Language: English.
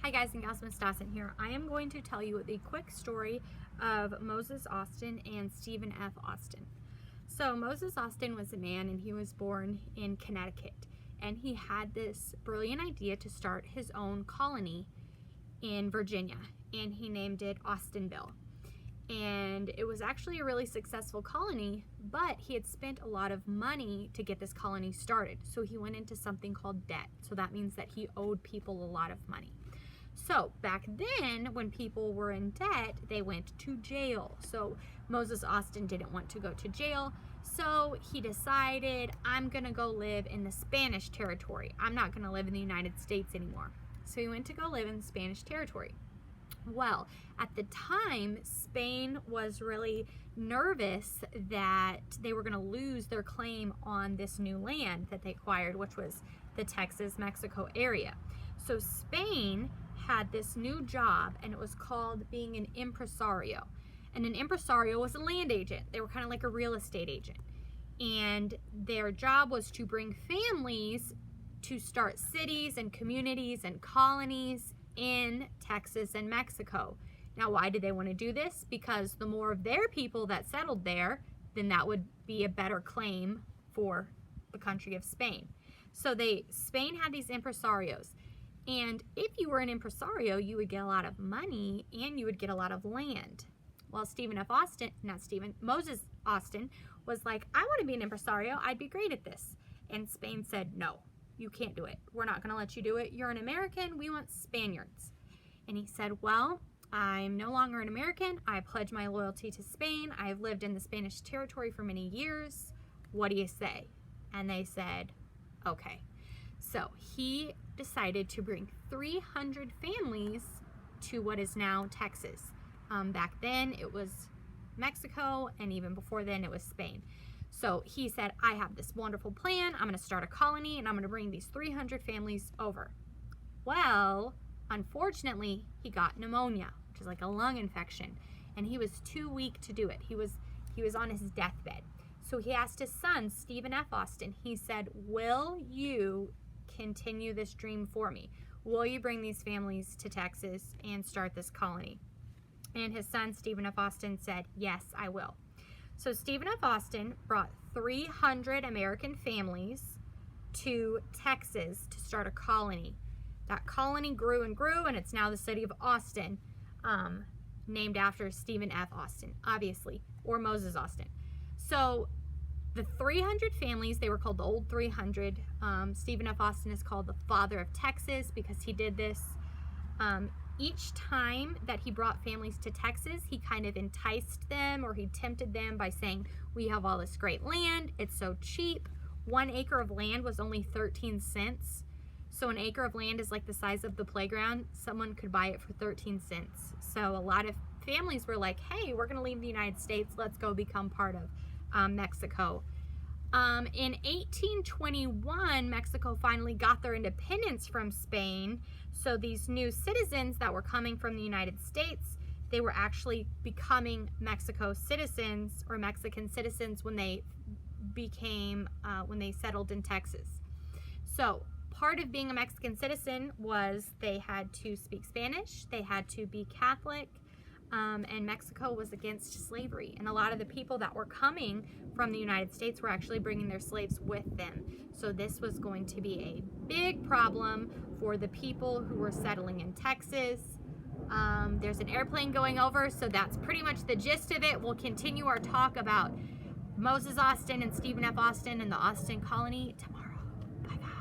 Hi guys and gals, Miss Dawson here. I am going to tell you the quick story of Moses Austin and Stephen F. Austin. So Moses Austin was a man and he was born in Connecticut, and he had this brilliant idea to start his own colony in Virginia, and he named it Austinville. And it was actually a really successful colony, but he had spent a lot of money to get this colony started. So he went into something called debt. So that means that he owed people a lot of money. So back then, when people were in debt, they went to jail. So Moses Austin didn't want to go to jail. So he decided, I'm gonna go live in the Spanish territory. I'm not gonna live in the United States anymore. So he went to go live in the Spanish territory. Well, at the time, Spain was really nervous that they were going to lose their claim on this new land that they acquired, which was the Texas-Mexico area. So Spain had this new job, and it was called being an impresario. And an impresario was a land agent. They were kind of like a real estate agent. And their job was to bring families to start cities and communities and colonies in Texas and Mexico. Now, why did they want to do this? Because the more of their people that settled there, then that would be a better claim for the country of Spain. So Spain had these impresarios. And if you were an impresario, you would get a lot of money and you would get a lot of land. Well, Moses Austin was like, I want to be an impresario. I'd be great at this. And Spain said, no. You can't do it. We're not going to let you do it. You're an American. We want Spaniards. And he said, well, I'm no longer an American. I pledge my loyalty to Spain. I've lived in the Spanish territory for many years. What do you say? And they said, okay. So he decided to bring 300 families to what is now Texas. Back then it was Mexico, and even before then it was Spain. So he said, I have this wonderful plan. I'm going to start a colony and I'm going to bring these 300 families over. Well, unfortunately, he got pneumonia, which is like a lung infection, and he was too weak to do it. He was on his deathbed. So he asked his son, Stephen F. Austin, he said, will you continue this dream for me? Will you bring these families to Texas and start this colony? And his son, Stephen F. Austin, said, yes, I will. So Stephen F. Austin brought 300 American families to Texas to start a colony. That colony grew and grew, and it's now the city of Austin, named after Stephen F. Austin, obviously, or Moses Austin. So the 300 families, they were called the Old 300. Stephen F. Austin is called the father of Texas because he did this. Each time that he brought families to Texas, he kind of enticed them, or he tempted them by saying, we have all this great land, it's so cheap. 1 acre of land was only 13 cents. So an acre of land is like the size of the playground. Someone could buy it for 13 cents. So a lot of families were like, hey, we're going to leave the United States. Let's go become part of Mexico. In 1821, Mexico finally got their independence from Spain. So these new citizens that were coming from the United States, they were actually becoming Mexico citizens or Mexican citizens when they settled in Texas. So part of being a Mexican citizen was they had to speak Spanish, they had to be Catholic, and Mexico was against slavery. And a lot of the people that were coming from the United States were actually bringing their slaves with them. So this was going to be a big problem for the people who were settling in Texas. There's an airplane going over, so that's pretty much the gist of it. We'll continue our talk about Moses Austin and Stephen F. Austin and the Austin colony tomorrow. Bye-bye.